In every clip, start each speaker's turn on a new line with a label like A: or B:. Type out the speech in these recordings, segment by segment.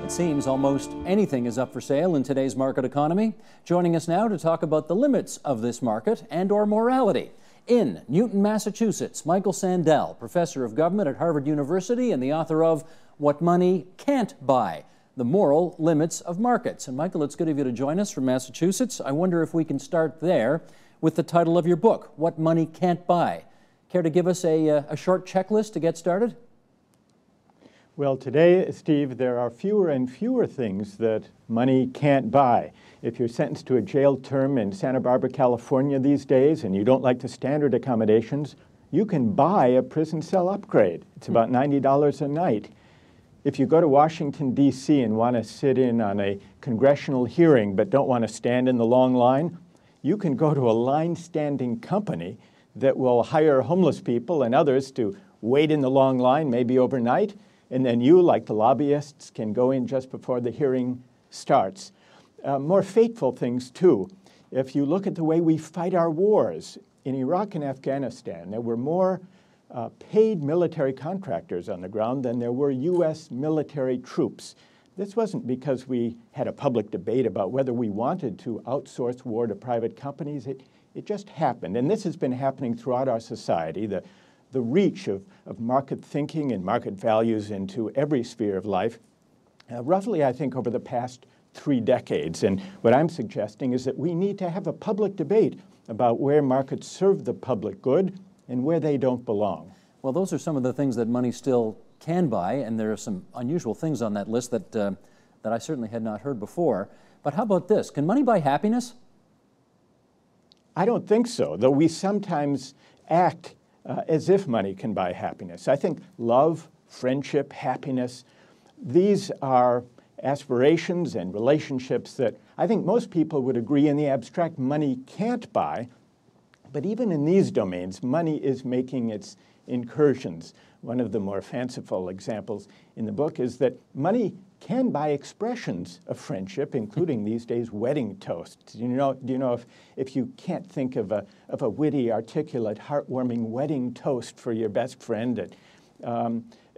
A: It seems almost anything is up for sale in today's market economy. Joining us now to talk about the limits of this market and/or morality. In Newton, Massachusetts, Michael Sandel, professor of government at Harvard University and the author of What Money Can't Buy, The Moral Limits of Markets. And Michael, it's good of you to join us from Massachusetts. I wonder if we can start there with the title of your book, What Money Can't Buy. Care to give us a short checklist to get started?
B: Well, today, Steve, there are fewer and fewer things that money can't buy. If you're sentenced to a jail term in Santa Barbara, California these days, and you don't like the standard accommodations, you can buy a prison cell upgrade. It's about $90 a night. If you go to Washington, D.C. and want to sit in on a congressional hearing but don't want to stand in the long line, you can go to a line-standing company that will hire homeless people and others to wait in the long line, maybe overnight, and then you, like the lobbyists, can go in just before the hearing starts. More fateful things, too. If you look at the way we fight our wars, in Iraq and Afghanistan, there were more paid military contractors on the ground than there were U.S. military troops. This wasn't because we had a public debate about whether we wanted to outsource war to private companies. It just happened. And this has been happening throughout our society. The reach of market thinking and market values into every sphere of life, roughly, I think, over the past 3 decades. And what I'm suggesting is that we need to have a public debate about where markets serve the public good and where they don't belong.
A: Well, those are some of the things that money still can buy, and there are some unusual things on that list that I certainly had not heard before. But how about this? Can money buy happiness?
B: I don't think so, though we sometimes act as if money can buy happiness. I think love, friendship, happiness, these are aspirations and relationships that I think most people would agree in the abstract money can't buy. But even in these domains, money is making its incursions. One of the more fanciful examples in the book is that money can buy expressions of friendship, including these days wedding toasts. Do you know if you can't think of a witty, articulate, heartwarming wedding toast for your best friend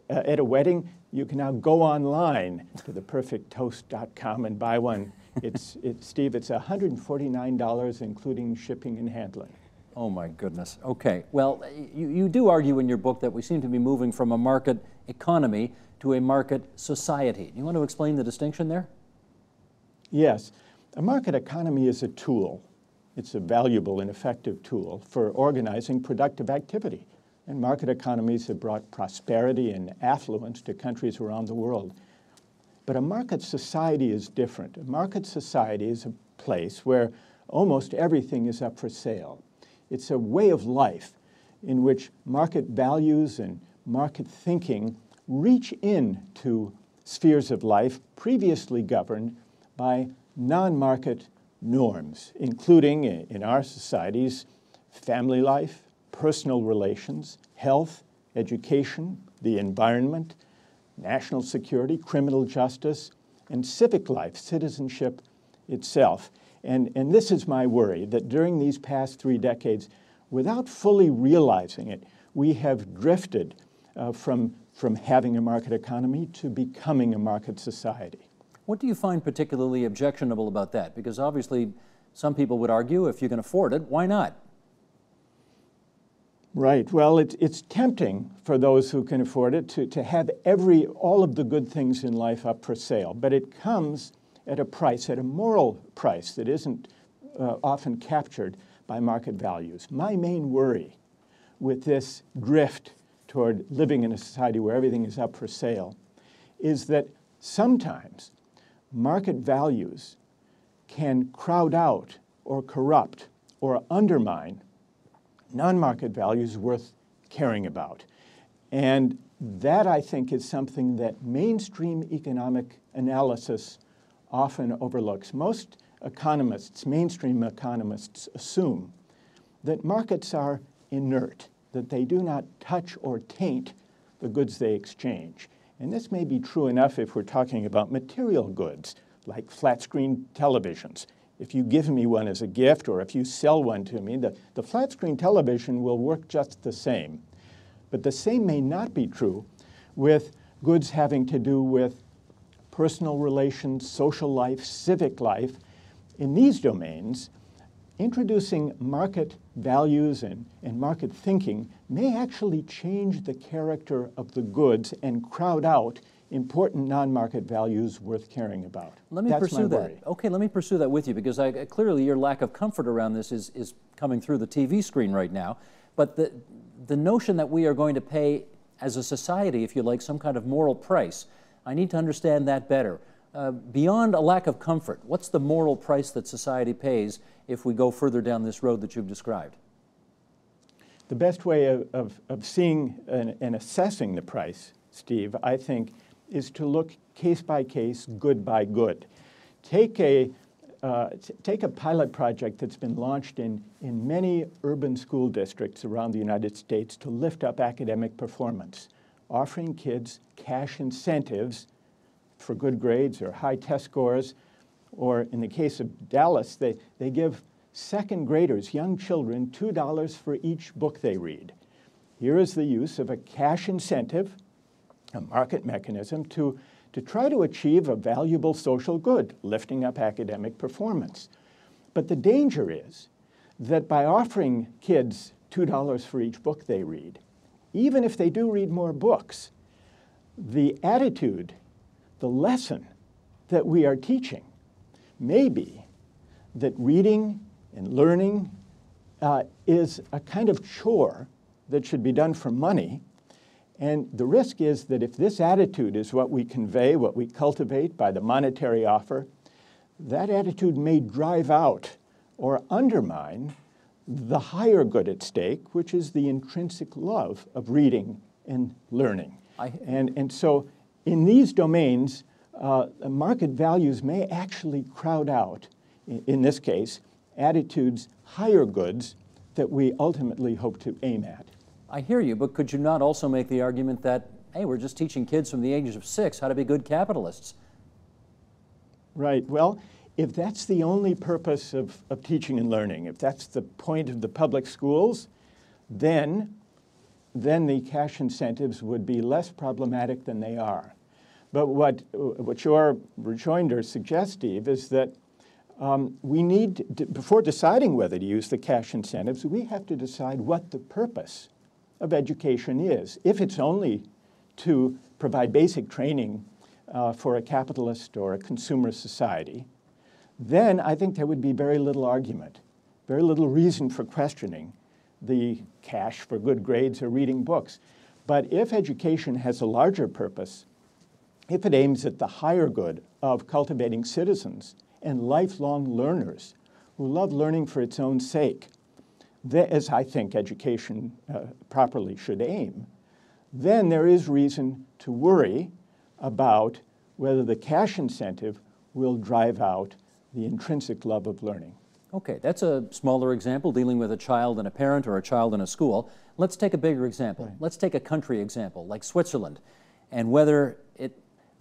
B: at a wedding, you can now go online to theperfecttoast.com and buy one. Steve, it's $149, including shipping and handling.
A: Oh, my goodness. Okay. Well, you do argue in your book that we seem to be moving from a market economy to a market society. You want to explain the distinction there?
B: Yes. A market economy is a tool. It's a valuable and effective tool for organizing productive activity. And market economies have brought prosperity and affluence to countries around the world. But a market society is different. A market society is a place where almost everything is up for sale. It's a way of life in which market values and market thinking reach into spheres of life previously governed by non-market norms, including, in our societies, family life, personal relations, health, education, the environment, national security, criminal justice, and civic life, citizenship itself. And this is my worry, that during these past 3 decades, without fully realizing it, we have drifted from having a market economy to becoming a market society.
A: What do you find particularly objectionable about that? Because obviously some people would argue if you can afford it, why not?
B: Right. Well, it's tempting for those who can afford it to have all of the good things in life up for sale, but it comes at a price, at a moral price that isn't often captured by market values. My main worry with this drift toward living in a society where everything is up for sale is that sometimes market values can crowd out or corrupt or undermine non-market values worth caring about. And that, I think, is something that mainstream economic analysis often overlooks. Most economists, mainstream economists, assume that markets are inert, that they do not touch or taint the goods they exchange. And this may be true enough if we're talking about material goods, like flat-screen televisions. If you give me one as a gift or if you sell one to me, the flat-screen television will work just the same. But the same may not be true with goods having to do with personal relations, social life, civic life. In these domains, introducing market values and market thinking may actually change the character of the goods and crowd out important non-market values worth caring about.
A: Let me pursue that. Okay, let me pursue that with you, because clearly your lack of comfort around this is coming through the TV screen right now. But the notion that we are going to pay as a society, if you like, some kind of moral price, I need to understand that better. Beyond a lack of comfort, what's the moral price that society pays if we go further down this road that you've described?
B: The best way of seeing and assessing the price, Steve, I think, is to look case by case, good by good. Take a pilot project that's been launched in many urban school districts around the United States to lift up academic performance, offering kids cash incentives for good grades or high test scores, or in the case of Dallas, they give second graders, young children, $2 for each book they read. Here is the use of a cash incentive, a market mechanism, to try to achieve a valuable social good, lifting up academic performance. But the danger is that by offering kids $2 for each book they read, even if they do read more books, the attitude, the lesson that we are teaching may be that reading and learning is a kind of chore that should be done for money. And the risk is that if this attitude is what we convey, what we cultivate by the monetary offer, that attitude may drive out or undermine the higher good at stake, which is the intrinsic love of reading and learning. And so in these domains, market values may actually crowd out, in this case, attitudes, higher goods that we ultimately hope to aim at.
A: I hear you, but could you not also make the argument that, hey, we're just teaching kids from the ages of 6 how to be good capitalists?
B: Right. Well, if that's the only purpose of teaching and learning, if that's the point of the public schools, then the cash incentives would be less problematic than they are. But what your rejoinder suggests, Steve, is that we need to, before deciding whether to use the cash incentives, we have to decide what the purpose of education is. If it's only to provide basic training for a capitalist or a consumer society, then I think there would be very little argument, very little reason for questioning the cash for good grades or reading books. But if education has a larger purpose, if it aims at the higher good of cultivating citizens and lifelong learners who love learning for its own sake, as I think education properly should aim, then there is reason to worry about whether the cash incentive will drive out the intrinsic love of learning.
A: Okay, that's a smaller example, dealing with a child and a parent or a child in a school. Let's take a bigger example. Right. Let's take a country example, like Switzerland, and whether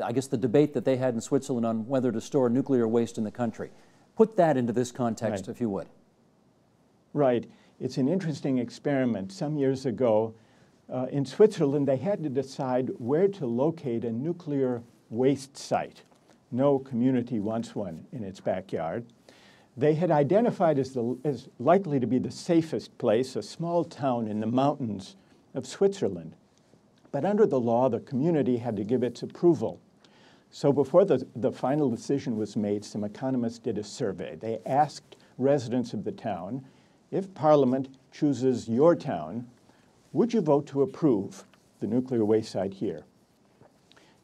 A: I guess the debate that they had in Switzerland on whether to store nuclear waste in the country. Put that into this context,
B: right,
A: if you would.
B: Right. It's an interesting experiment. Some years ago, in Switzerland, they had to decide where to locate a nuclear waste site. No community wants one in its backyard. They had identified as likely to be the safest place, a small town in the mountains of Switzerland. But under the law, the community had to give its approval. So before the final decision was made, some economists did a survey. They asked residents of the town, if Parliament chooses your town, would you vote to approve the nuclear waste site here?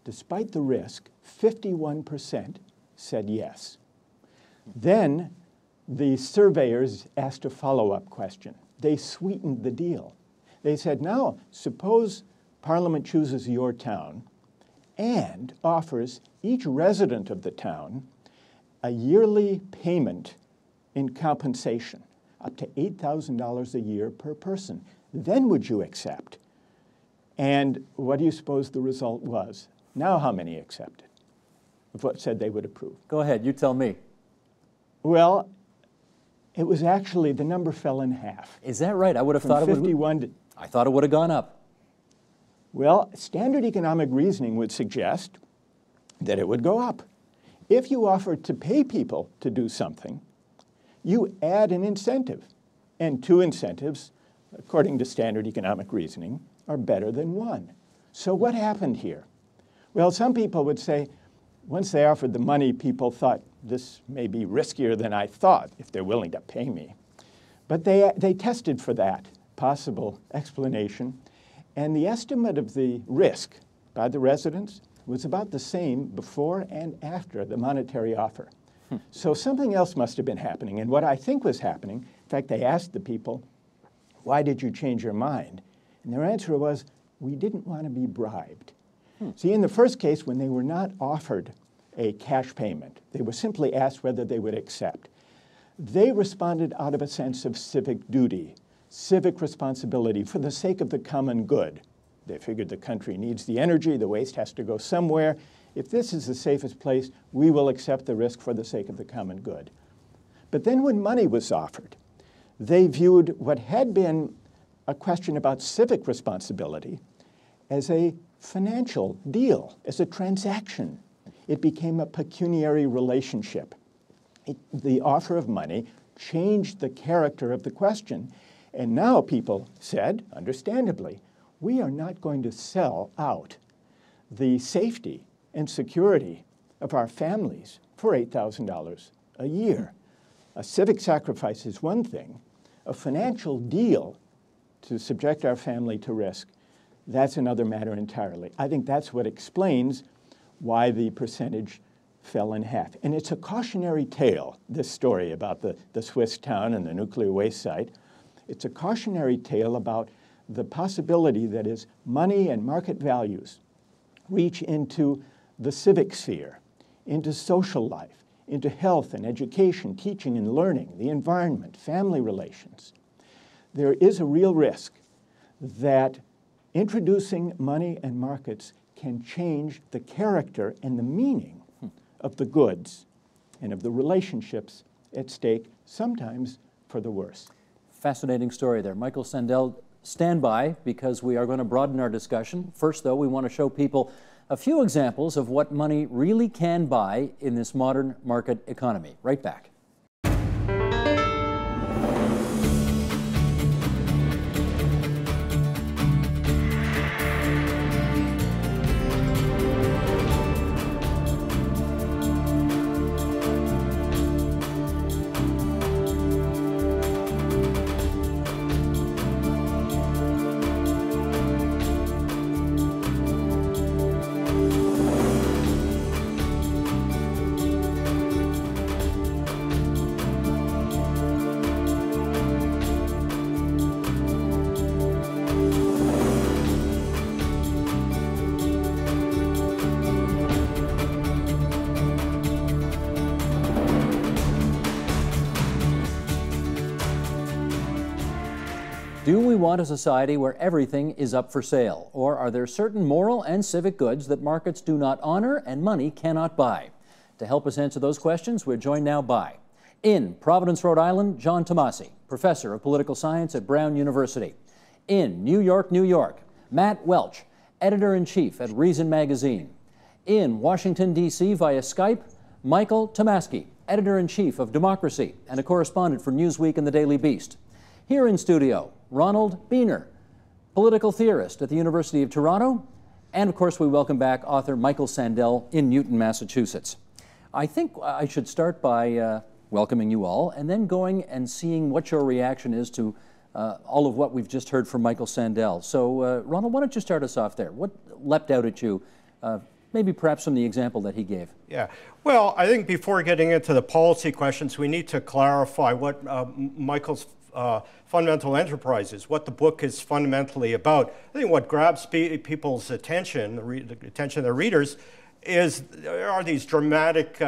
B: Despite the risk, 51% said yes. Then the surveyors asked a follow-up question. They sweetened the deal. They said, now, suppose Parliament chooses your town and offers each resident of the town a yearly payment in compensation, up to $8,000 a year per person. Then would you accept? And what do you suppose the result was? Now how many accepted? Of what said they would approve?
A: Go ahead, you tell me.
B: Well, it was actually, the number fell in half.
A: Is that right? I would have thought it would.
B: 51 to,
A: I thought it would have gone up.
B: Well, standard economic reasoning would suggest that it would go up. If you offer to pay people to do something, you add an incentive. And two incentives, according to standard economic reasoning, are better than one. So what happened here? Well, some people would say, once they offered the money, people thought, this may be riskier than I thought if they're willing to pay me. But they tested for that possible explanation. And the estimate of the risk by the residents was about the same before and after the monetary offer. So something else must have been happening. And what I think was happening, in fact, they asked the people, why did you change your mind? And their answer was, we didn't want to be bribed. See, in the first case, when they were not offered a cash payment, they were simply asked whether they would accept. They responded out of a sense of civic duty, civic responsibility for the sake of the common good. They figured the country needs the energy, the waste has to go somewhere. If this is the safest place, we will accept the risk for the sake of the common good. But then when money was offered, they viewed what had been a question about civic responsibility as a financial deal, as a transaction. It became a pecuniary relationship. The offer of money changed the character of the question. And now people said, understandably, we are not going to sell out the safety and security of our families for $8,000 a year. A civic sacrifice is one thing. A financial deal to subject our family to risk, that's another matter entirely. I think that's what explains why the percentage fell in half. And it's a cautionary tale, this story about the Swiss town and the nuclear waste site. It's a cautionary tale about the possibility that as money and market values reach into the civic sphere, into social life, into health and education, teaching and learning, the environment, family relations, there is a real risk that introducing money and markets can change the character and the meaning of the goods and of the relationships at stake, sometimes for the worse.
A: Fascinating story there. Michael Sandel, stand by because we are going to broaden our discussion. First, though, we want to show people a few examples of what money really can buy in this modern market economy. Right back. Do we want a society where everything is up for sale? Or are there certain moral and civic goods that markets do not honor and money cannot buy? To help us answer those questions, we're joined now by, in Providence, Rhode Island, John Tomasi, professor of political science at Brown University. In New York, New York, Matt Welch, editor-in-chief at Reason Magazine. In Washington, D.C. via Skype, Michael Tomasky, editor-in-chief of Democracy and a correspondent for Newsweek and the Daily Beast. Here in studio, Ronald Biener, political theorist at the University of Toronto, and of course we welcome back author Michael Sandel in Newton, Massachusetts. I think I should start by welcoming you all and then going and seeing what your reaction is to all of what we've just heard from Michael Sandel. So Ronald, why don't you start us off there? What leapt out at you, maybe perhaps from the example that he gave?
C: Yeah, well, I think before getting into the policy questions, we need to clarify what Michael's fundamental enterprise is, what the book is fundamentally about. I think what grabs people's attention, the attention of their readers, are these dramatic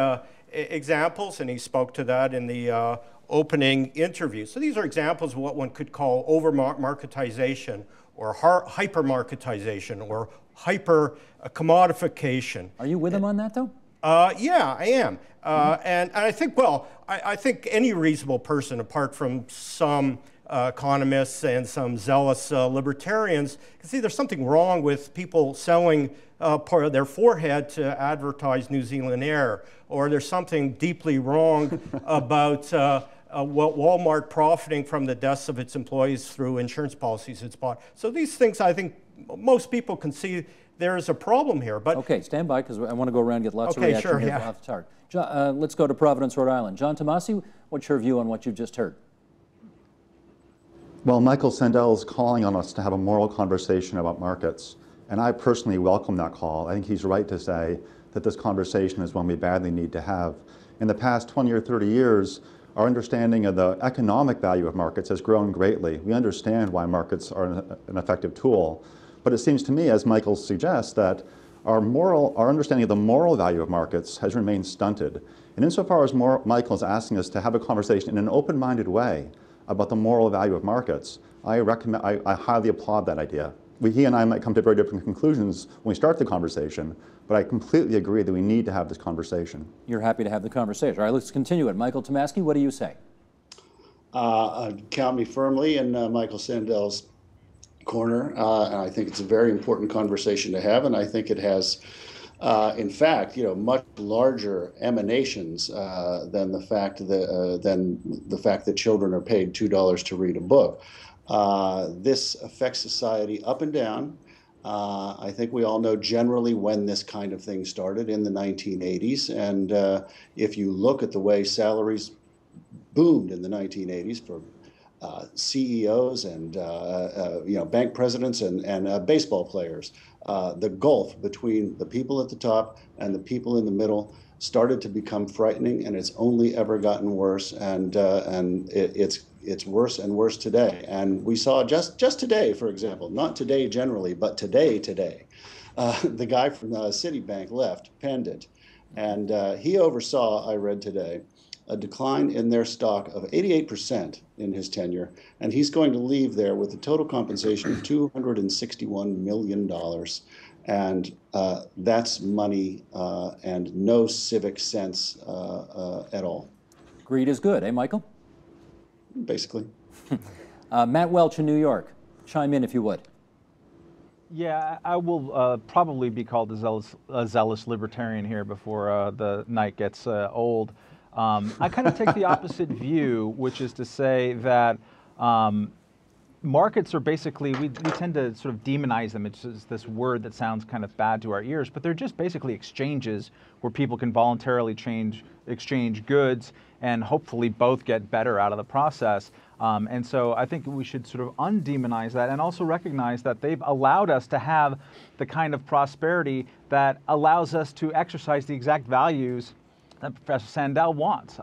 C: examples, and he spoke to that in the opening interview. So these are examples of what one could call over-marketization or hyper-marketization or hyper-commodification.
A: Are you with him on that, though?
C: Yeah, I am. And I think, well, I think any reasonable person, apart from some economists and some zealous libertarians can see there's something wrong with people selling part of their forehead to advertise New Zealand Air, or there's something deeply wrong about Walmart profiting from the deaths of its employees through insurance policies it's bought. So these things, I think most people can see there is a problem here. But
A: okay, stand by, because I want to go around and get lots of reaction
C: sure,
A: here
C: yeah.
A: off the chart. John, let's go to Providence, Rhode Island. John Tomasi, what's your view on what you've just heard?
D: Well, Michael Sandel is calling on us to have a moral conversation about markets, and I personally welcome that call. I think he's right to say that this conversation is one we badly need to have. In the past 20 or 30 years, our understanding of the economic value of markets has grown greatly. We understand why markets are an effective tool, but it seems to me, as Michael suggests, that our understanding of the moral value of markets has remained stunted. And insofar as Michael is asking us to have a conversation in an open-minded way about the moral value of markets, I highly applaud that idea. He and I might come to very different conclusions when we start the conversation, but I completely agree that we need to have this conversation.
A: You're happy to have the conversation. All right, let's continue it. Michael Tomasky, what do you say?
E: Count me firmly in Michael Sandel's corner, and I think it's a very important conversation to have, and I think it has, in fact, much larger emanations than the fact that children are paid $2 to read a book. This affects society up and down. I think we all know generally when this kind of thing started in the 1980s, and if you look at the way salaries boomed in the 1980s for CEOs and bank presidents and baseball players, the gulf between the people at the top and the people in the middle started to become frightening, and it's only ever gotten worse, and it's worse and worse today. And we saw just today, for example, not today generally, but today, the guy from Citibank left, Pandit, and he oversaw, I read today, a decline in their stock of 88% in his tenure, and he's going to leave there with a total compensation of $261 million. And that's money and no civic sense at all.
A: Greed is good, eh, Michael?
E: Basically.
A: Matt Welch in New York, chime in if you would.
F: Yeah, I will probably be called a zealous libertarian here before the night gets old. I kind of take the opposite view, which is to say that markets are basically, we tend to sort of demonize them. It's just this word that sounds kind of bad to our ears, but they're just basically exchanges where people can voluntarily exchange goods and hopefully both get better out of the process. And so I think we should sort of undemonize that and also recognize that they've allowed us to have the kind of prosperity that allows us to exercise the exact values that Professor Sandel wants.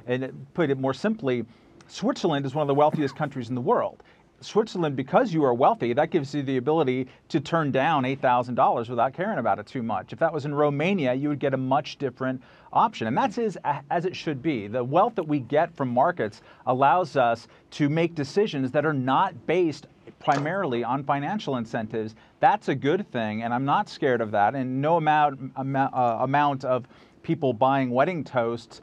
F: And put it more simply, Switzerland is one of the wealthiest countries in the world. Switzerland, because you are wealthy, that gives you the ability to turn down $8,000 without caring about it too much. If that was in Romania, you would get a much different option. And that's as it should be. The wealth that we get from markets allows us to make decisions that are not based primarily on financial incentives. That's a good thing, and I'm not scared of that. And no amount of people buying wedding toasts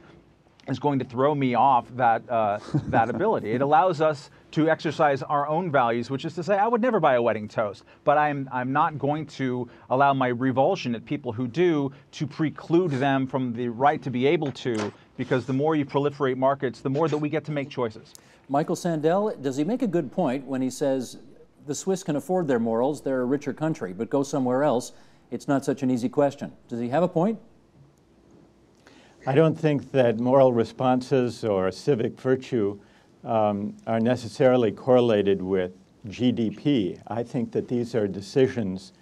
F: is going to throw me off that that ability. It allows us to exercise our own values, which is to say, I would never buy a wedding toast, but I'm not going to allow my revulsion at people who do to preclude them from the right to be able to, because the more you proliferate markets, the more that we get to make choices.
A: Michael Sandel, does he make a good point when he says the Swiss can afford their morals, they're a richer country, but go somewhere else, it's not such an easy question? Does he have a point?
B: I don't think that moral responses or civic virtue are necessarily correlated with GDP. I think that these are decisions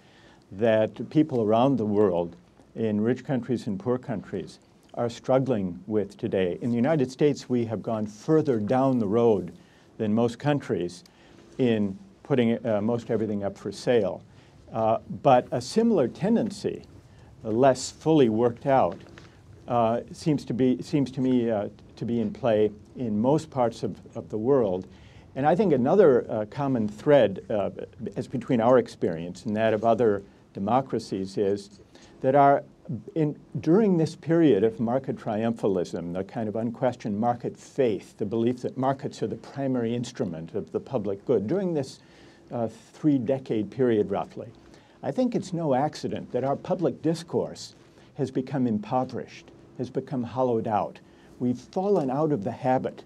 B: that people around the world, in rich countries and poor countries, are struggling with today. In the United States, we have gone further down the road than most countries in putting most everything up for sale. But a similar tendency, less fully worked out, seems to me to be in play in most parts of the world. And I think another common thread as between our experience and that of other democracies is that our During this period of market triumphalism, the kind of unquestioned market faith, the belief that markets are the primary instrument of the public good, during this 3-decade period roughly, I think it's no accident that our public discourse has become impoverished, has become hollowed out. We've fallen out of the habit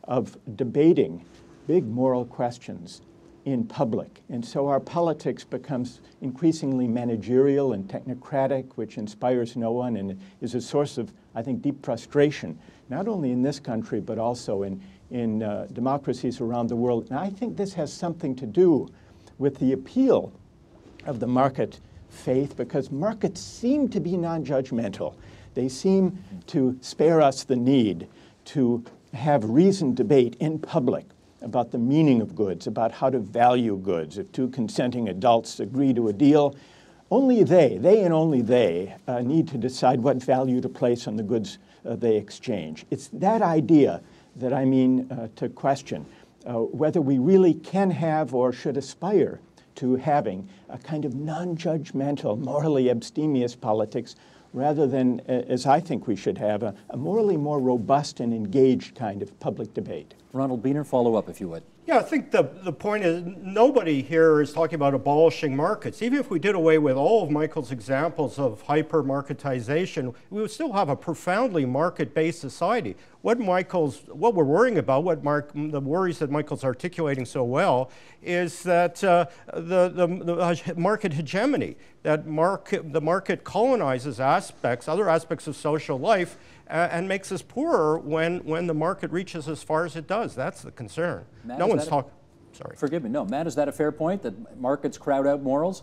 B: of debating big moral questions in public. And so our politics becomes increasingly managerial and technocratic, which inspires no one and is a source of, I think, deep frustration, not only in this country, but also in democracies around the world. And I think this has something to do with the appeal of the market faith, because markets seem to be non-judgmental. They seem to spare us the need to have reasoned debate in public about the meaning of goods, about how to value goods. If two consenting adults agree to a deal, only they and only they, need to decide what value to place on the goods they exchange. It's that idea that I mean to question whether we really can have or should aspire to having a kind of non-judgmental, morally abstemious politics, rather than, as I think we should have, a morally more robust and engaged kind of public debate.
A: Ronald Biener, follow up if you would.
C: Yeah, I think the point is nobody here is talking about abolishing markets. Even if we did away with all of Michael's examples of hyper-marketization, we would still have a profoundly market-based society. What we're worrying about, the worries that Michael's articulating so well, is that the market hegemony, that the market colonizes other aspects of social life, and makes us poorer when the market reaches as far as it does. That's the concern.
A: Matt,
C: no one's talking. Sorry.
A: Forgive me. No, Matt, is that a fair point, that markets crowd out morals?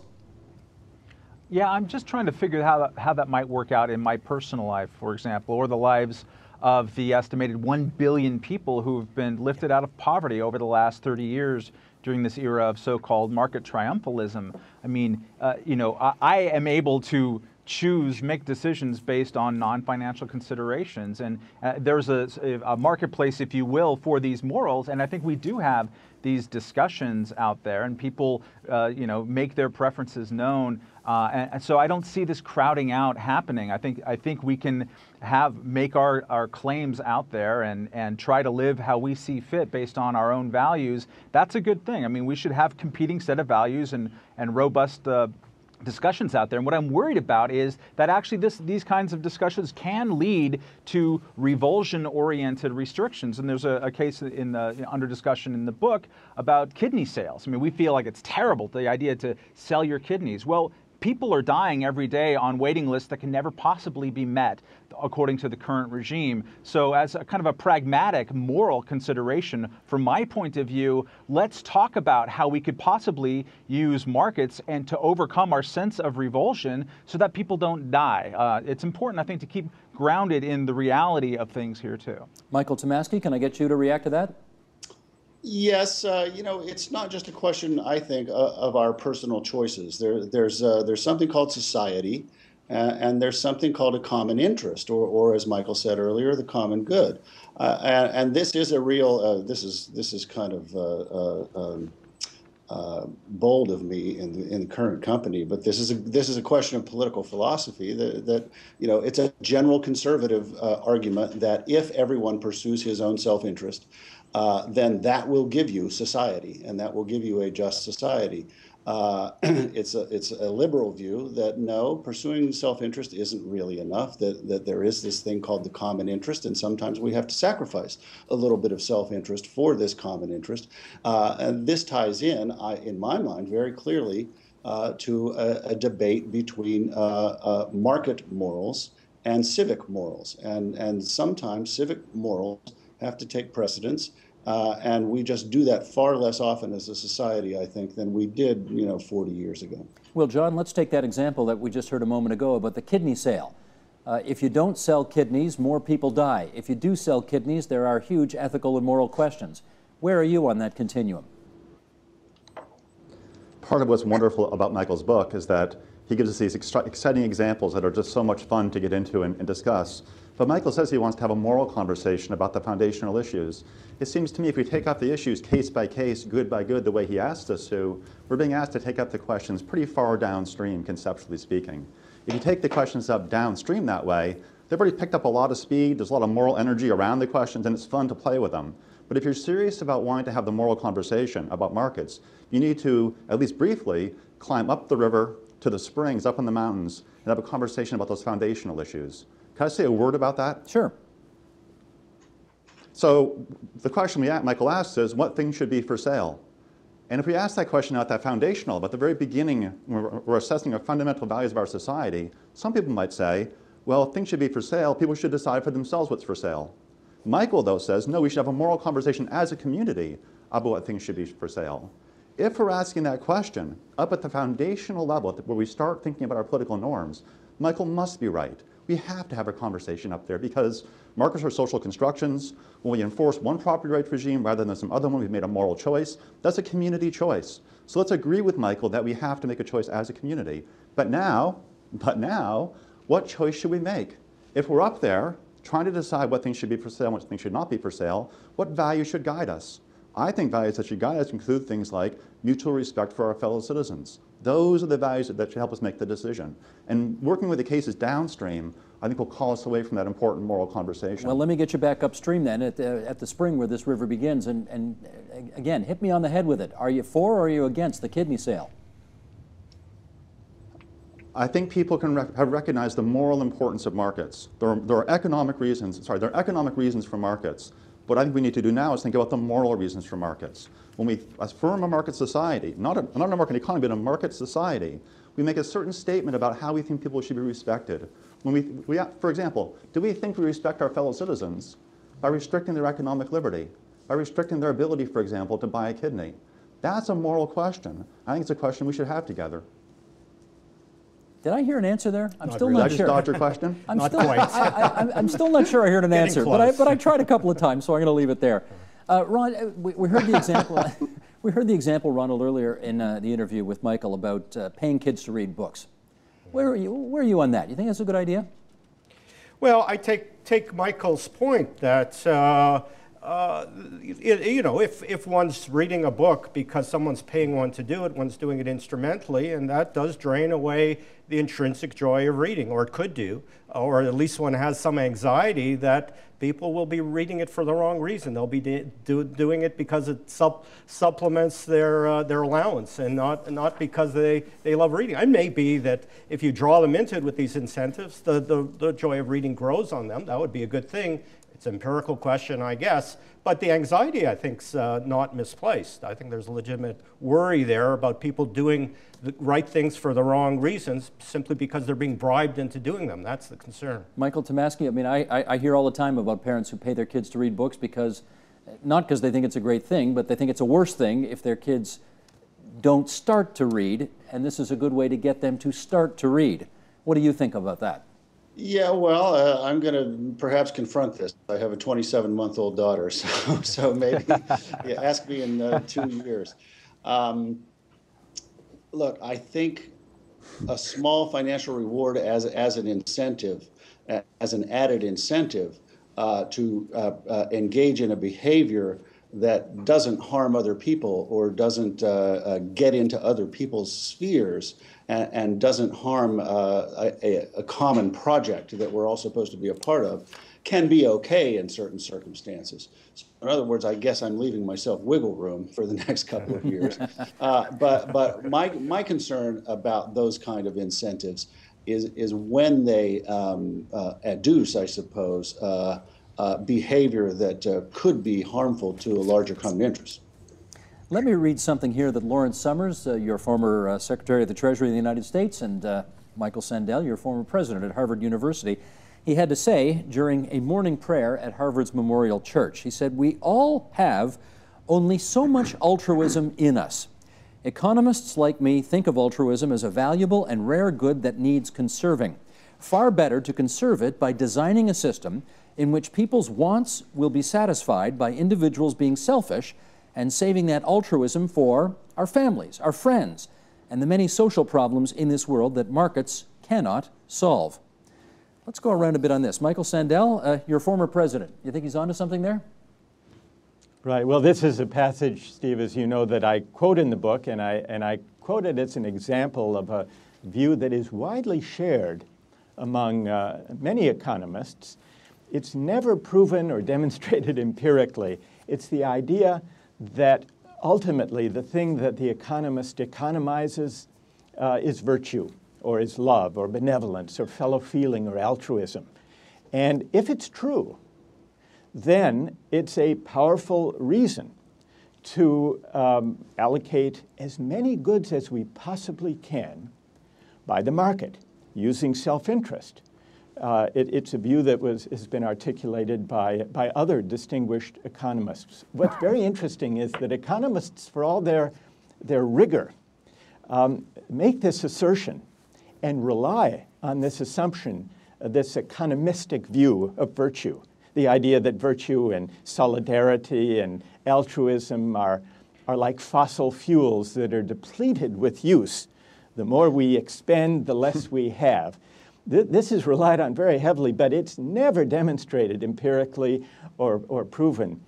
F: Yeah, I'm just trying to figure out how that might work out in my personal life, for example, or the lives of the estimated 1 billion people who have been lifted out of poverty over the last 30 years during this era of so-called market triumphalism. I mean, I am able to make decisions based on non-financial considerations, and there's a marketplace, if you will, for these morals, and I think we do have these discussions out there, and people make their preferences known, and so I don't see this crowding out happening. I think we can make our claims out there and try to live how we see fit based on our own values. That's a good thing. I mean, we should have competing set of values and robust discussions out there. And what I'm worried about is that actually these kinds of discussions can lead to revulsion-oriented restrictions. And there's a case under discussion in the book about kidney sales. I mean, we feel like it's terrible, the idea to sell your kidneys. Well, people are dying every day on waiting lists that can never possibly be met according to the current regime. So as a kind of a pragmatic moral consideration, from my point of view, let's talk about how we could possibly use markets and to overcome our sense of revulsion so that people don't die. It's important, I think, to keep grounded in the reality of things here too.
A: Michael Tomasky, can I get you to react to that?
E: Yes, it's not just a question, I think, of our personal choices. There's something called society, and there's something called a common interest, or as Michael said earlier, the common good. And this is a real. This is kind of bold of me in the current company, but this is a question of political philosophy. That it's a general conservative argument that if everyone pursues his own self-interest, then that will give you society, and that will give you a just society. It's a liberal view that no, pursuing self-interest isn't really enough, that there is this thing called the common interest, and sometimes we have to sacrifice a little bit of self-interest for this common interest. And this ties in my mind, very clearly to a debate between market morals and civic morals. And sometimes civic morals have to take precedence, and we just do that far less often as a society, I think, than we did, 40 years ago.
A: Well, John, let's take that example that we just heard a moment ago about the kidney sale. If you don't sell kidneys, more people die. If you do sell kidneys, there are huge ethical and moral questions. Where are you on that continuum?
D: Part of what's wonderful about Michael's book is that he gives us these exciting examples that are just so much fun to get into and discuss. But Michael says he wants to have a moral conversation about the foundational issues. It seems to me if we take up the issues case by case, good by good, the way he asked us to, we're being asked to take up the questions pretty far downstream, conceptually speaking. If you take the questions up downstream that way, they've already picked up a lot of speed, there's a lot of moral energy around the questions, and it's fun to play with them. But if you're serious about wanting to have the moral conversation about markets, you need to, at least briefly, climb up the river to the springs up in the mountains and have a conversation about those foundational issues. Can I say a word about that?
A: Sure.
D: So the question Michael asks is, what things should be for sale? And if we ask that question at that foundational, at the very beginning, when we're assessing our fundamental values of our society, some people might say, well, if things should be for sale, people should decide for themselves what's for sale. Michael, though, says, no, we should have a moral conversation as a community about what things should be for sale. If we're asking that question up at the foundational level, where we start thinking about our political norms, Michael must be right. We have to have a conversation up there because markets are social constructions. When we enforce one property rights regime rather than some other one, we've made a moral choice. That's a community choice. So let's agree with Michael that we have to make a choice as a community. But now, what choice should we make? If we're up there trying to decide what things should be for sale and what things should not be for sale, what values should guide us? I think values that should guide us include things like mutual respect for our fellow citizens. Those are the values that should help us make the decision. And working with the cases downstream, I think will call us away from that important moral conversation.
A: Well, let me get you back upstream then at the spring where this river begins. And again, hit me on the head with it. Are you for or are you against the kidney sale?
D: I think people can have recognized the moral importance of markets. There are economic reasons, there are economic reasons for markets. What I think we need to do now is think about the moral reasons for markets. When we affirm a market society, not a market economy, but a market society, we make a certain statement about how we think people should be respected. When for example, do we think we respect our fellow citizens by restricting their economic liberty, by restricting their ability, for example, to buy a kidney? That's a moral question. I think it's a question we should have together.
A: Did I hear an answer there? I'm still
D: really.
A: not
D: Did I
A: sure.
D: just dodge your question?
A: I'm still not sure I heard an answer, but I tried a couple of times, so I'm going to leave it there. Ron, we heard the example. We heard the example, Ronald, earlier in the interview with Michael about paying kids to read books. Where are you on that? You think that's a good idea?
C: Well, I take Michael's point that you know, if one's reading a book because someone's paying one to do it, one's doing it instrumentally, and that does drain away the intrinsic joy of reading, or it could do, or at least one has some anxiety that people will be reading it for the wrong reason. They'll be doing it because it supplements their allowance, and not because they love reading. It may be that if you draw them into it with these incentives, the joy of reading grows on them. That would be a good thing. It's an empirical question, I guess, but the anxiety, I think, is not misplaced. I think there's a legitimate worry there about people doing the right things for the wrong reasons simply because they're being bribed into doing them. That's the concern.
A: Michael Tomasky, I mean, I hear all the time about parents who pay their kids to read books because, not because they think it's a great thing, but they think it's a worse thing if their kids don't start to read, and this is a good way to get them to start to read. What do you think about that?
E: Yeah, well, I'm going to perhaps confront this. I have a 27-month-old daughter, so maybe ask me in 2 years. Look, I think a small financial reward as an incentive, as an added incentive to engage in a behavior that doesn't harm other people or doesn't get into other people's spheres and doesn't harm a common project that we're all supposed to be a part of, can be okay in certain circumstances. So in other words, I guess I'm leaving myself wiggle room for the next couple of years. But my concern about those kind of incentives is when they adduce, I suppose, behavior that could be harmful to a larger common interest.
A: Let me read something here that Lawrence Summers, your former Secretary of the Treasury of the United States, and Michael Sandel, your former president at Harvard University, he had to say during a morning prayer at Harvard's Memorial Church. He said, "We all have only so much altruism in us. Economists like me think of altruism as a valuable and rare good that needs conserving. Far better to conserve it by designing a system in which people's wants will be satisfied by individuals being selfish and saving that altruism for our families, our friends, and the many social problems in this world that markets cannot solve." Let's go around a bit on this. Michael Sandel, your former president, you think he's onto something there?
B: Right. Well, this is a passage, Steve, as you know, that I quote in the book, and I quoted as an example of a view that is widely shared among many economists. It's never proven or demonstrated empirically. It's the idea that ultimately the thing that the economist economizes is virtue, or is love, or benevolence, or fellow feeling, or altruism. And if it's true, then it's a powerful reason to allocate as many goods as we possibly can by the market, using self-interest. It's a view that has been articulated by other distinguished economists. What's very interesting is that economists, for all their rigor, make this assertion and rely on this assumption, this economistic view of virtue, the idea that virtue and solidarity and altruism are like fossil fuels that are depleted with use. The more we expend, the less we have. This is relied on very heavily, but it's never demonstrated empirically or proven,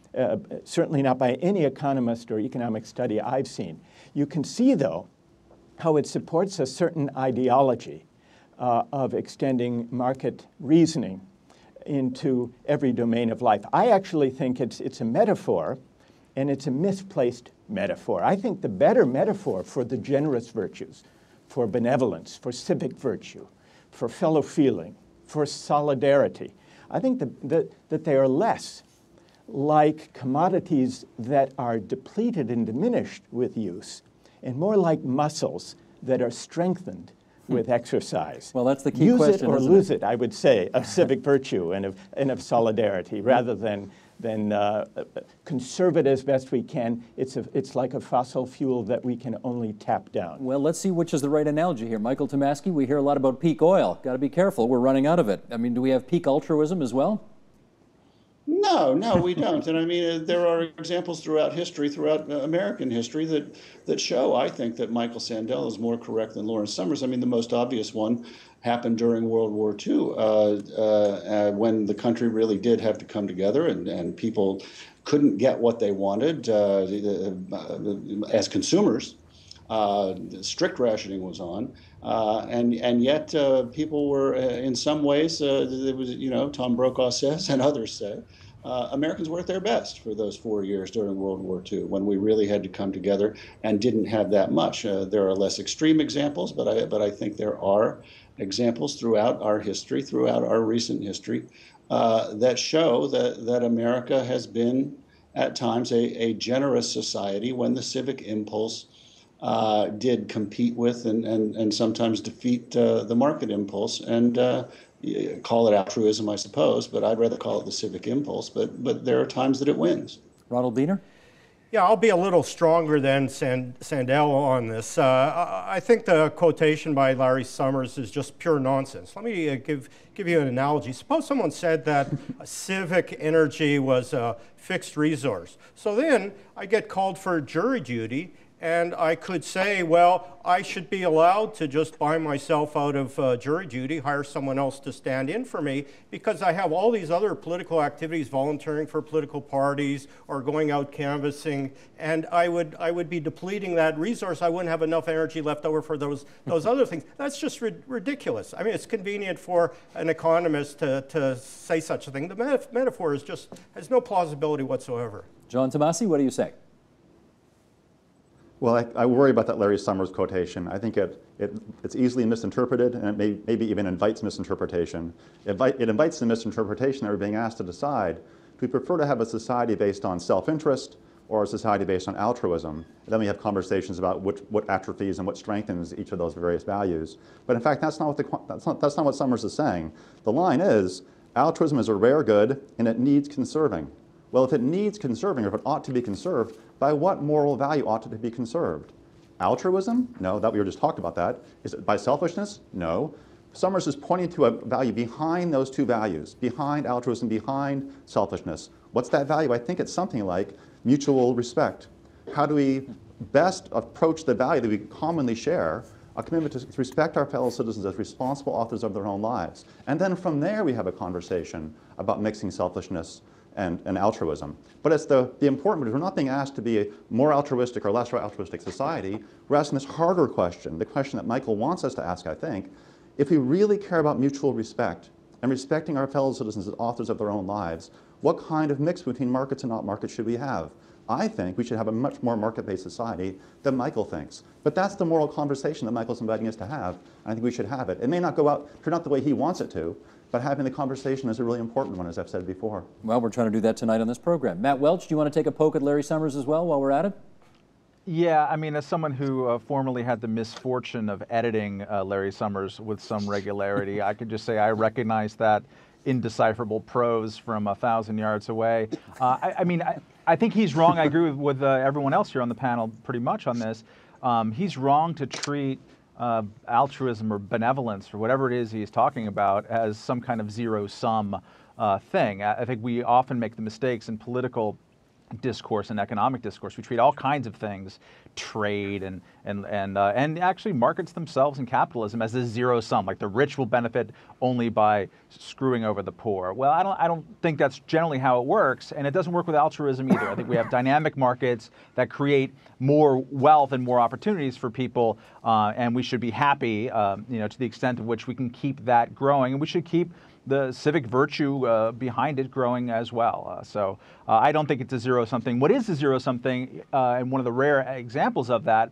B: certainly not by any economist or economic study I've seen. You can see, though, how it supports a certain ideology of extending market reasoning into every domain of life. I actually think it's a metaphor, and it's a misplaced metaphor. I think the better metaphor for the generous virtues, for benevolence, for civic virtue, for fellow feeling, for solidarity, I think that they are less like commodities that are depleted and diminished with use, and more like muscles that are strengthened with exercise.
A: Well, that's the key
B: Use
A: question,
B: it or
A: isn't
B: lose
A: it?
B: it, I would say, of civic virtue and of solidarity, rather than conserve it as best we can. It's like a fossil fuel that we can only tap down.
A: Well, let's see which is the right analogy here. Michael Tomasky, we hear a lot about peak oil. Got to be careful. We're running out of it. I mean, do we have peak altruism as well?
E: No, we don't. And I mean, there are examples throughout history, throughout American history, that show, I think, that Michael Sandel is more correct than Lawrence Summers. I mean, the most obvious one happened during World War II, when the country really did have to come together, and people couldn't get what they wanted as consumers. Strict rationing was on, and yet people were, in some ways, there was, Tom Brokaw says, and others say, Americans were at their best for those 4 years during World War II, when we really had to come together and didn't have that much. There are less extreme examples, but I think there are examples throughout our history, throughout our recent history, that show that America has been, at times, a generous society when the civic impulse did compete with and sometimes defeat the market impulse, and call it altruism, I suppose, but I'd rather call it the civic impulse. But there are times that it wins.
A: Ronald Biener?
C: Yeah, I'll be a little stronger than Sandel on this. I think the quotation by Larry Summers is just pure nonsense. Let me give you an analogy. Suppose someone said that civic energy was a fixed resource. So then I get called for jury duty, and I could say, well, I should be allowed to just buy myself out of jury duty, hire someone else to stand in for me, because I have all these other political activities, volunteering for political parties or going out canvassing, and I would be depleting that resource. I wouldn't have enough energy left over for those other things. That's just ridiculous. I mean, it's convenient for an economist to say such a thing. The metaphor has no plausibility whatsoever.
A: John Tomasky, what do you say?
D: Well, I worry about that Larry Summers quotation. I think it's easily misinterpreted, and it maybe even invites misinterpretation. It invites the misinterpretation that we're being asked to decide. Do we prefer to have a society based on self-interest or a society based on altruism? And then we have conversations about what atrophies and what strengthens each of those various values. But in fact, that's not what Summers is saying. The line is, altruism is a rare good and it needs conserving. Well, if it needs conserving, or if it ought to be conserved, by what moral value ought it to be conserved? Altruism? No, we were just talked about that. Is it by selfishness? No. Summers is pointing to a value behind those two values, behind altruism, behind selfishness. What's that value? I think it's something like mutual respect. How do we best approach the value that we commonly share, a commitment to respect our fellow citizens as responsible authors of their own lives? And then from there we have a conversation about mixing selfishness and altruism. But it's the important, because we're not being asked to be a more altruistic or less altruistic society. We're asking this harder question, the question that Michael wants us to ask, I think. If we really care about mutual respect and respecting our fellow citizens as authors of their own lives, what kind of mix between markets and not markets should we have? I think we should have a much more market-based society than Michael thinks. But that's the moral conversation that Michael's inviting us to have. I think we should have it. It may not turn out the way he wants it to, but having the conversation is a really important one, as I've said before.
A: Well, we're trying to do that tonight on this program. Matt Welch, do you want to take a poke at Larry Summers as well while we're at it?
F: Yeah, I mean, as someone who formerly had the misfortune of editing Larry Summers with some regularity, I could just say I recognize that indecipherable prose from 1,000 yards away. I think he's wrong. I agree with everyone else here on the panel pretty much on this. He's wrong to treat altruism or benevolence or whatever it is he's talking about as some kind of zero-sum thing. I think we often make the mistakes in political discourse and economic discourse. We treat all kinds of things, trade and actually markets themselves and capitalism, as a zero sum. Like the rich will benefit only by screwing over the poor. Well, I don't think that's generally how it works, and it doesn't work with altruism either. I think we have dynamic markets that create more wealth and more opportunities for people, and we should be happy, to the extent of which we can keep that growing, and we should keep the civic virtue behind it growing as well. So I don't think it's a zero-something. What is a zero-something, and one of the rare examples of that,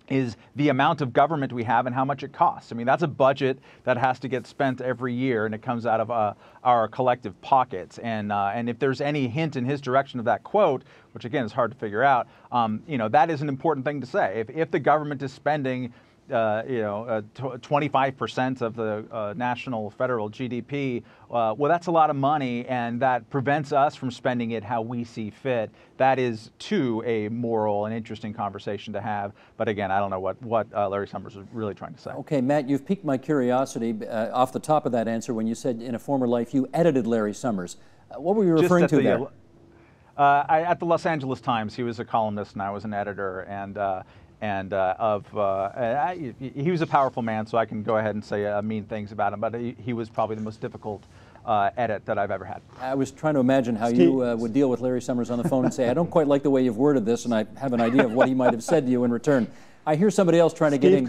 F: is the amount of government we have and how much it costs. I mean, that's a budget that has to get spent every year, and it comes out of our collective pockets. And if there's any hint in his direction of that quote, which again is hard to figure out, that is an important thing to say. If the government is spending 25% of the national federal GDP, well, that's a lot of money, and that prevents us from spending it how we see fit. That is, too, a moral and interesting conversation to have. But again, I don't know what Larry Summers was really trying to say.
A: Okay, Matt, you've piqued my curiosity off the top of that answer when you said in a former life you edited Larry Summers. What were you referring to there?
F: At the Los Angeles Times, he was a columnist and I was an editor, he was a powerful man, so I can go ahead and say mean things about him, but he was probably the most difficult edit that I've ever had.
A: I was trying to imagine how you would deal with Larry Summers on the phone and say, I don't quite like the way you've worded this, and I have an idea of what he might have said to you in return. I hear somebody else trying to get in.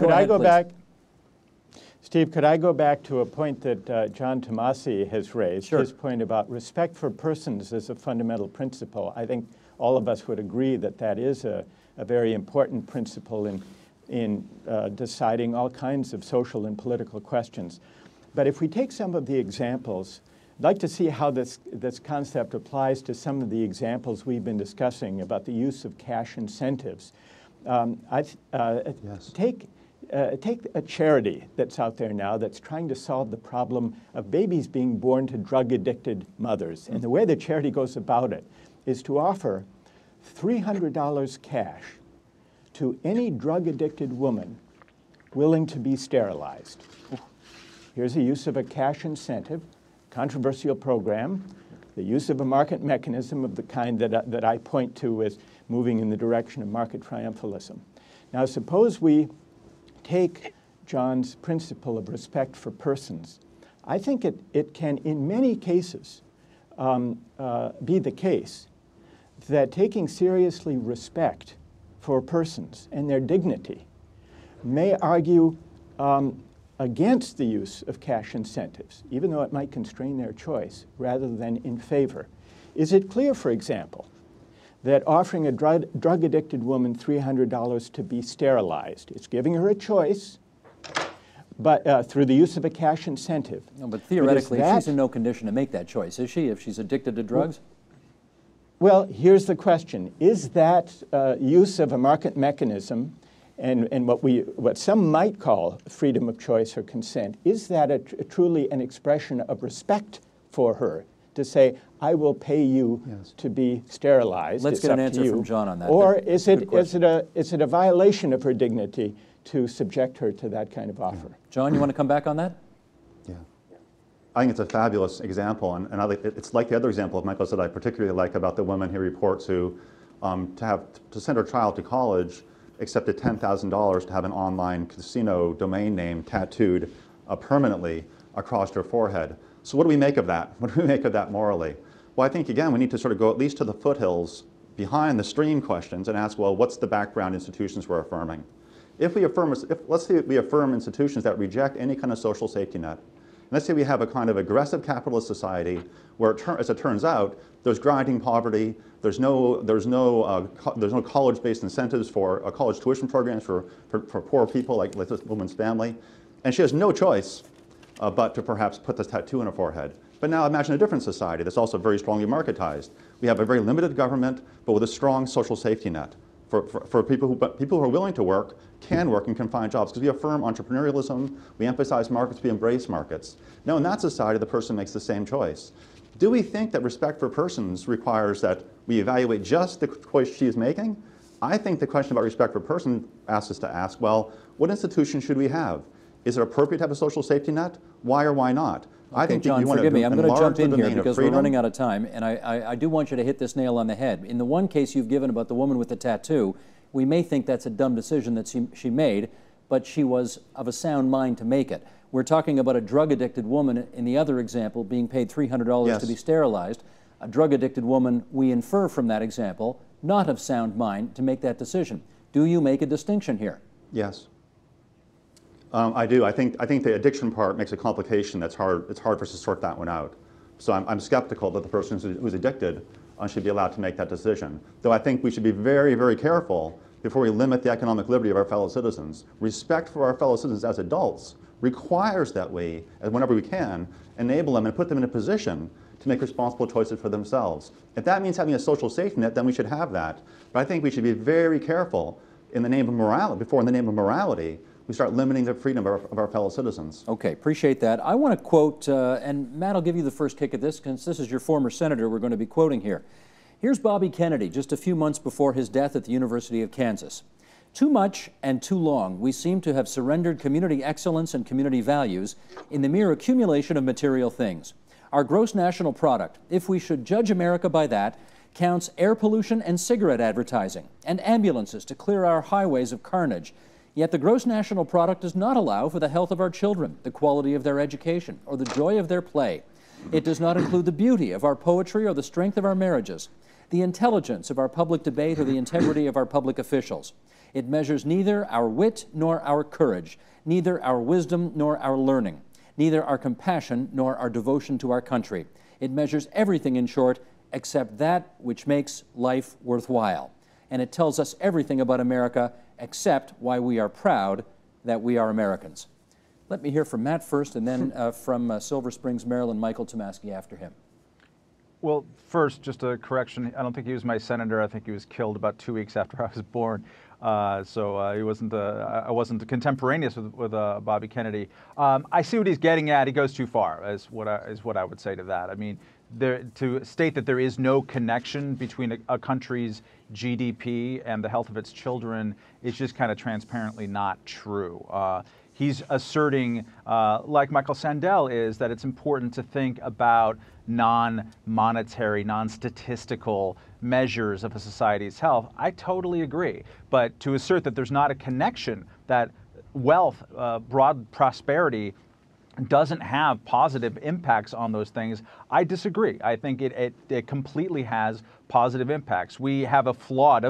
B: Steve, could I go back to a point that John Tomasi has raised,
A: Sure.
B: His point about respect for persons as a fundamental principle. I think all of us would agree that that is a very important principle in deciding all kinds of social and political questions. But if we take some of the examples, I'd like to see how this concept applies to some of the examples we've been discussing about the use of cash incentives.
D: Yes.
B: Take a charity that's out there now that's trying to solve the problem of babies being born to drug-addicted mothers. And the way the charity goes about it is to offer $300 cash to any drug-addicted woman willing to be sterilized. Here's the use of a cash incentive, controversial program, the use of a market mechanism of the kind that I point to as moving in the direction of market triumphalism. Now, suppose we take John's principle of respect for persons. I think it can, in many cases, be the case that taking seriously respect for persons and their dignity may argue against the use of cash incentives, even though it might constrain their choice, rather than in favor. Is it clear, for example, that offering a drug-addicted woman $300 to be sterilized, it's giving her a choice, but through the use of a cash incentive?
A: No, but theoretically, she's in no condition to make that choice, is she, if she's addicted to drugs?
B: Well, here's the question. Is that use of a market mechanism and what some might call freedom of choice or consent, is that truly an expression of respect for her to say, I will pay you to be sterilized?
A: Let's get an answer from John on that.
B: Or is it a violation of her dignity to subject her to that kind of offer?
A: John, you want to come back on that?
D: Yeah. I think it's a fabulous example, and it's like the other example of Michael's that I particularly like about the woman he reports who, to send her child to college, accepted $10,000 to have an online casino domain name tattooed permanently across her forehead. So what do we make of that? What do we make of that morally? Well, I think, again, we need to sort of go at least to the foothills behind the stream questions and ask, well, what's the background institutions we're affirming? If we affirm, let's say we affirm institutions that reject any kind of social safety net. Let's say we have a kind of aggressive capitalist society where, as it turns out, there's grinding poverty, there's no college-based incentives for college tuition programs for poor people like this woman's family, and she has no choice but to perhaps put this tattoo on her forehead. But now imagine a different society that's also very strongly marketized. We have a very limited government, but with a strong social safety net for people who are willing to work, can work, and can find jobs. Because we affirm entrepreneurialism, we emphasize markets, we embrace markets. Now in that society, the person makes the same choice. Do we think that respect for persons requires that we evaluate just the choice she is making? I think the question about respect for person asks us to ask, well, what institution should we have? Is it appropriate to have a social safety net? Why or why not?
A: Okay,
D: I think
A: John,
D: you want
A: forgive me. I'm going to jump in here because we're running out of time, and I do want you to hit this nail on the head. In the one case you've given about the woman with the tattoo, we may think that's a dumb decision that she made, but she was of a sound mind to make it. We're talking about a drug-addicted woman in the other example being paid $300 to be sterilized. A drug-addicted woman, we infer from that example, not of sound mind to make that decision. Do you make a distinction here?
D: Yes. I do. I think the addiction part makes a complication that's hard. It's hard for us to sort that one out. So I'm skeptical that the person who's addicted should be allowed to make that decision. Though I think we should be very, very careful before we limit the economic liberty of our fellow citizens. Respect for our fellow citizens as adults requires that we, whenever we can, enable them and put them in a position to make responsible choices for themselves. If that means having a social safety net, then we should have that. But I think we should be very careful in the name of morality, before in the name of morality, we start limiting the freedom of our fellow citizens.
A: Okay, appreciate that. I want to quote, and Matt, I'll give you the first kick at this, because this is your former senator we're going to be quoting here. Here's Bobby Kennedy, just a few months before his death at the University of Kansas. Too much and too long, we seem to have surrendered community excellence and community values in the mere accumulation of material things. Our gross national product, if we should judge America by that, counts air pollution and cigarette advertising, and ambulances to clear our highways of carnage. Yet the gross national product does not allow for the health of our children, the quality of their education, or the joy of their play. It does not include the beauty of our poetry or the strength of our marriages, the intelligence of our public debate or the integrity of our public officials. It measures neither our wit nor our courage, neither our wisdom nor our learning, neither our compassion nor our devotion to our country. It measures everything, in short, except that which makes life worthwhile. And it tells us everything about America except why we are proud that we are Americans. Let me hear from Matt first, and then from Silver Springs, Maryland, Michael Tomasky after him.
F: Well, first, just a correction. I don't think he was my senator. I think he was killed about 2 weeks after I was born. He wasn't. I wasn't contemporaneous with Bobby Kennedy. I see what he's getting at. He goes too far. Is what I would say to that. I mean, to state that there is no connection between a country's GDP and the health of its children is just kind of transparently not true. He's asserting, like Michael Sandel is, that it's important to think about non-monetary, non-statistical measures of a society's health. I totally agree. But to assert that there's not a connection, that wealth, broad prosperity, doesn't have positive impacts on those things, I disagree. I think it completely has positive impacts. We have a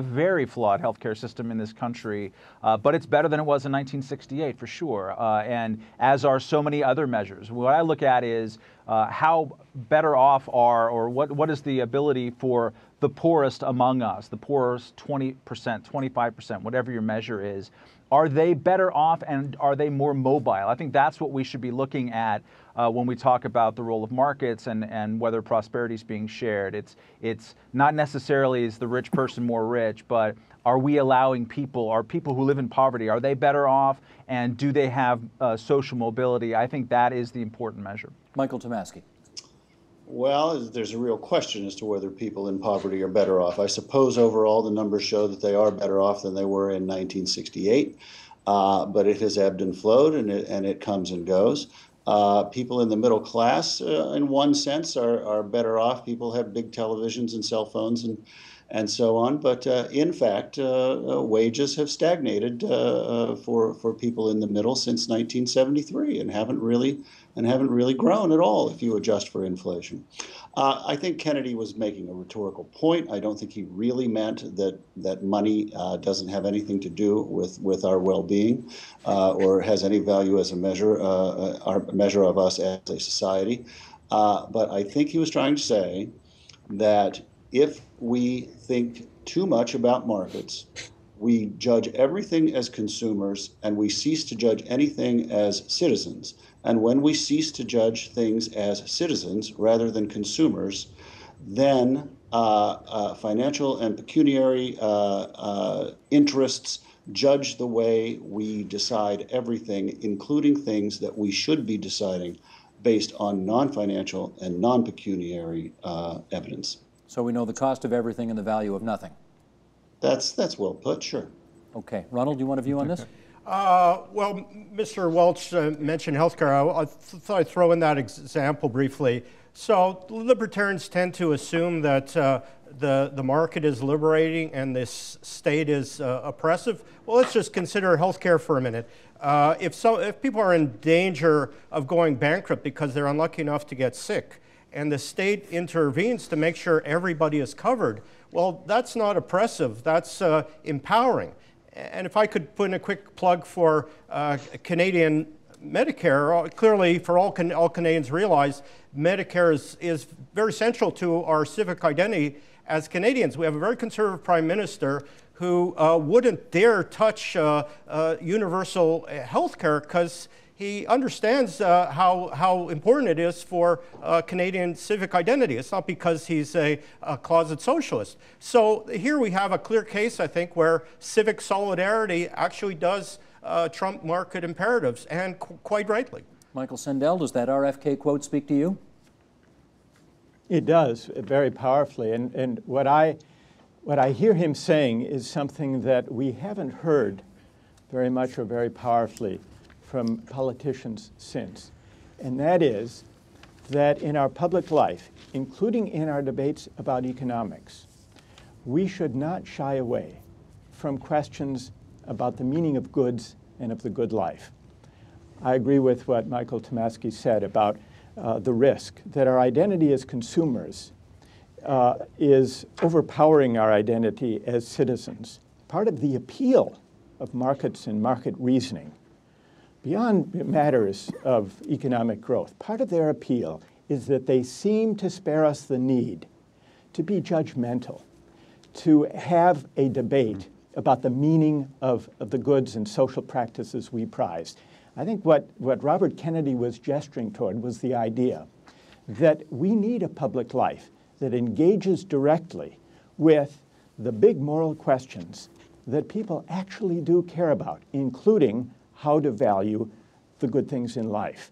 F: very flawed healthcare system in this country, but it's better than it was in 1968 for sure, and as are so many other measures. What I look at is how better off or what is the ability for the poorest among us, the poorest 20%, 25%, whatever your measure is. Are they better off and are they more mobile? I think that's what we should be looking at when we talk about the role of markets and whether prosperity is being shared. It's not necessarily is the rich person more rich, but are we allowing people who live in poverty, are they better off, and do they have social mobility? I think that is the important measure. Michael Tomasky.
E: Well, there's a real question as to whether people in poverty are better off. I suppose overall the numbers show that they are better off than they were in 1968, but it has ebbed and flowed, and it comes and goes. People in the middle class, in one sense, are better off. People have big televisions and cell phones and so on. But in fact, wages have stagnated for people in the middle since 1973 and haven't really grown at all if you adjust for inflation. I think Kennedy was making a rhetorical point. I don't think he really meant that money doesn't have anything to do with our well-being or has any value as a measure of us as a society. But I think he was trying to say that if we think too much about markets, we judge everything as consumers and we cease to judge anything as citizens. And when we cease to judge things as citizens rather than consumers, then financial and pecuniary interests judge the way we decide everything, including things that we should be deciding based on non-financial and non-pecuniary evidence.
A: So we know the cost of everything and the value of nothing.
E: That's well put, sure.
A: Okay. Ronald, do you want a view on this?
C: Well, Mr. Welch mentioned healthcare. I thought I'd throw in that example briefly. So libertarians tend to assume that the market is liberating and this state is oppressive. Well, let's just consider healthcare for a minute. If people are in danger of going bankrupt because they're unlucky enough to get sick, and the state intervenes to make sure everybody is covered, well, that's not oppressive, that's empowering. And if I could put in a quick plug for Canadian Medicare, clearly for all Canadians realize Medicare is very central to our civic identity as Canadians. We have a very conservative Prime Minister who wouldn't dare touch universal health care because he understands how important it is for Canadian civic identity. It's not because he's a closet socialist. So here we have a clear case, I think, where civic solidarity actually does trump market imperatives, and quite rightly.
A: Michael Sandel, does that RFK quote speak to you?
B: It does, very powerfully. And what I hear him saying is something that we haven't heard very much or very powerfully from politicians since. And that is that in our public life, including in our debates about economics, we should not shy away from questions about the meaning of goods and of the good life. I agree with what Michael Tomasky said about the risk that our identity as consumers is overpowering our identity as citizens. Part of the appeal of markets and market reasoning, beyond matters of economic growth, part of their appeal is that they seem to spare us the need to be judgmental, to have a debate about the meaning of the goods and social practices we prize. I think what Robert Kennedy was gesturing toward was the idea that we need a public life that engages directly with the big moral questions that people actually do care about, including how to value the good things in life.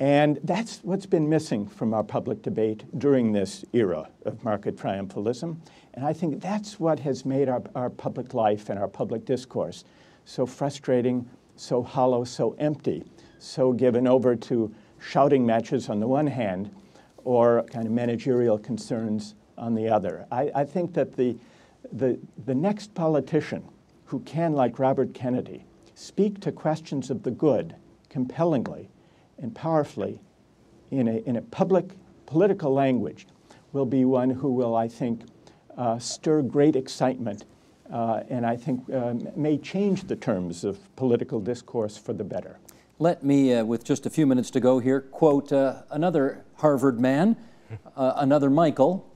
B: And that's what's been missing from our public debate during this era of market triumphalism. And I think that's what has made our public life and our public discourse so frustrating, so hollow, so empty, so given over to shouting matches on the one hand or kind of managerial concerns on the other. I think that the next politician who can, like Robert Kennedy, speak to questions of the good compellingly and powerfully in a public political language will be one who will, I think, stir great excitement and I think may change the terms of political discourse for the better.
A: Let me, with just a few minutes to go here, quote another Harvard man, another Michael.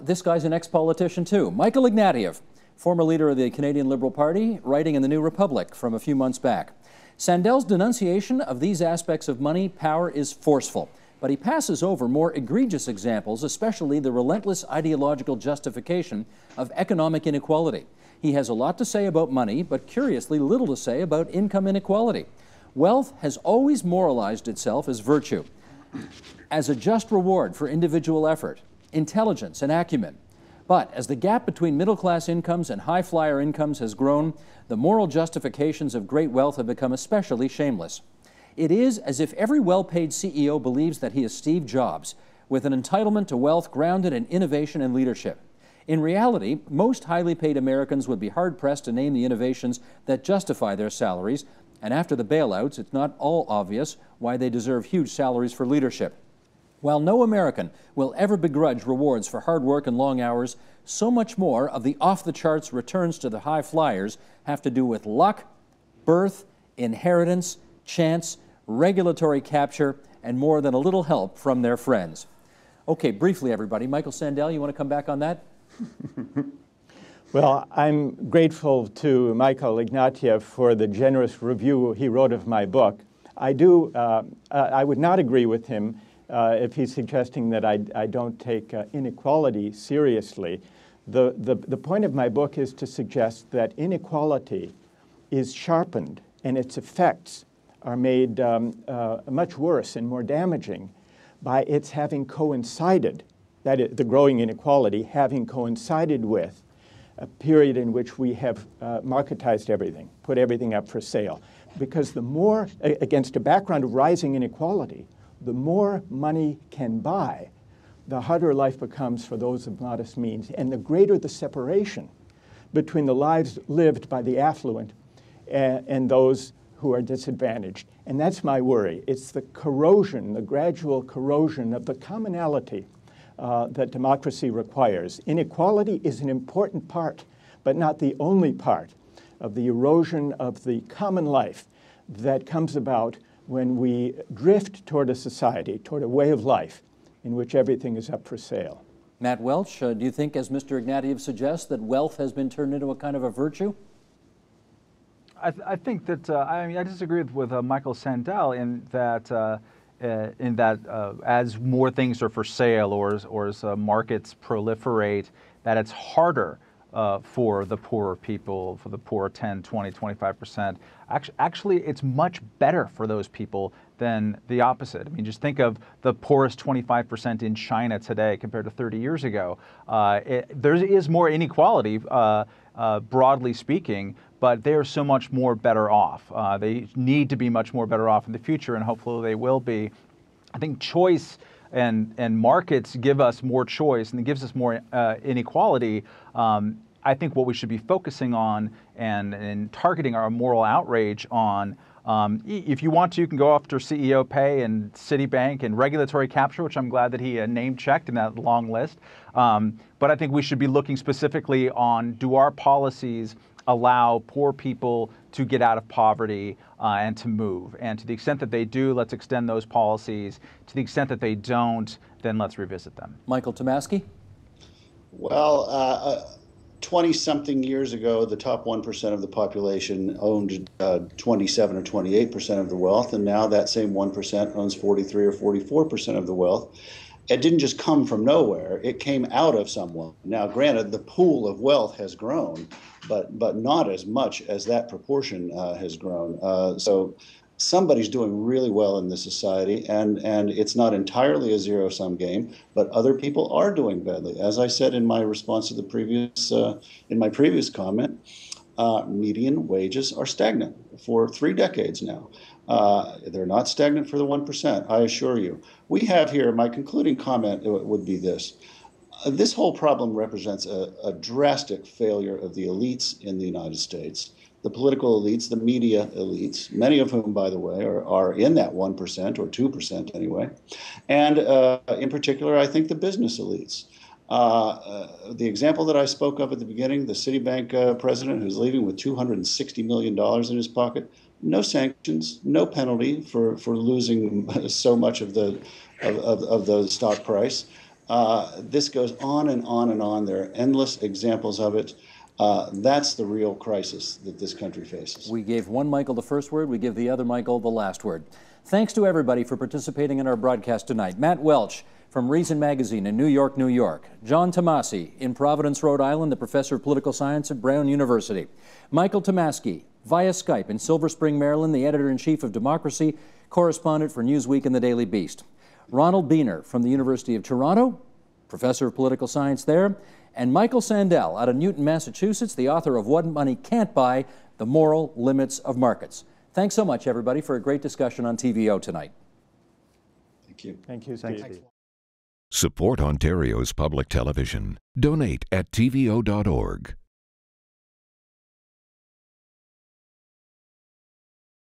A: This guy's an ex-politician too. Michael Ignatieff, former leader of the Canadian Liberal Party, writing in the New Republic from a few months back. Sandel's denunciation of these aspects of money power is forceful, but he passes over more egregious examples, especially the relentless ideological justification of economic inequality. He has a lot to say about money, but curiously little to say about income inequality. Wealth has always moralized itself as virtue, as a just reward for individual effort, intelligence, and acumen. But as the gap between middle-class incomes and high-flyer incomes has grown, the moral justifications of great wealth have become especially shameless. It is as if every well-paid CEO believes that he is Steve Jobs, with an entitlement to wealth grounded in innovation and leadership. In reality, most highly paid Americans would be hard-pressed to name the innovations that justify their salaries, and after the bailouts, it's not all obvious why they deserve huge salaries for leadership. While no American will ever begrudge rewards for hard work and long hours, so much more of the off-the-charts returns to the high flyers have to do with luck, birth, inheritance, chance, regulatory capture, and more than a little help from their friends. Okay, briefly, everybody. Michael Sandel, you want to come back on that?
B: Well, I'm grateful to Michael Ignatieff for the generous review he wrote of my book. I would not agree with him if he's suggesting that I don't take inequality seriously. The point of my book is to suggest that inequality is sharpened and its effects are made much worse and more damaging by its having coincided, that is, the growing inequality having coincided with a period in which we have marketized everything, put everything up for sale. Because the more, against a background of rising inequality, the more money can buy, the harder life becomes for those of modest means, and the greater the separation between the lives lived by the affluent and those who are disadvantaged. And that's my worry. It's the corrosion, the gradual corrosion of the commonality that democracy requires. Inequality is an important part, but not the only part, of the erosion of the common life that comes about when we drift toward a society, toward a way of life in which everything is up for sale.
A: Matt Welch, do you think, as Mr. Ignatieff suggests, that wealth has been turned into a kind of a virtue?
F: I think that, I disagree with Michael Sandel in that as more things are for sale or as markets proliferate, that it's harder for the poorer people, for the poor 10, 20, 25%. Actually, it's much better for those people than the opposite. I mean, just think of the poorest 25% in China today compared to 30 years ago. There is more inequality, broadly speaking, but they're so much more better off. They need to be much more better off in the future, and hopefully they will be. I think choice and markets give us more choice, and it gives us more inequality. I think what we should be focusing on and targeting our moral outrage on, if you want to, you can go after CEO pay and Citibank and regulatory capture, which I'm glad that he name-checked in that long list. But I think we should be looking specifically on, do our policies allow poor people to get out of poverty and to move? And to the extent that they do, let's extend those policies. To the extent that they don't, then let's revisit them.
A: Michael Tomasky?
E: Well, 20-something years ago, the top 1% of the population owned 27 or 28% of the wealth, and now that same 1% owns 43 or 44% of the wealth. It didn't just come from nowhere. It came out of someone. Now, granted, the pool of wealth has grown, but not as much as that proportion has grown. So somebody's doing really well in this society, and it's not entirely a zero-sum game, but other people are doing badly. As I said in my response to the previous, in my previous comment, median wages are stagnant for 3 decades now. They're not stagnant for the 1%, I assure you. We have here, my concluding comment would be this. This whole problem represents a drastic failure of the elites in the United States, the political elites, the media elites, many of whom, by the way, are in that 1% or 2% anyway. And in particular, I think the business elites. The example that I spoke of at the beginning, the Citibank president who's leaving with $260 million in his pocket, no sanctions, no penalty for losing so much of the stock price. This goes on and on and on. There are endless examples of it. That's the real crisis that this country faces.
A: We gave one Michael the first word, we give the other Michael the last word. Thanks to everybody for participating in our broadcast tonight. Matt Welch from Reason Magazine in New York, New York. John Tomasky in Providence, Rhode Island, the professor of political science at Brown University. Michael Tomasky via Skype in Silver Spring, Maryland, the editor-in-chief of Democracy, correspondent for Newsweek and the Daily Beast. Ronald Biener from the University of Toronto, professor of political science there, and Michael Sandel out of Newton, Massachusetts, the author of What Money Can't Buy, The Moral Limits of Markets. Thanks so much, everybody, for a great discussion on TVO tonight.
E: Thank you.
B: Thank you, Steve.
F: Thanks.
G: Support Ontario's public television. Donate at tvo.org.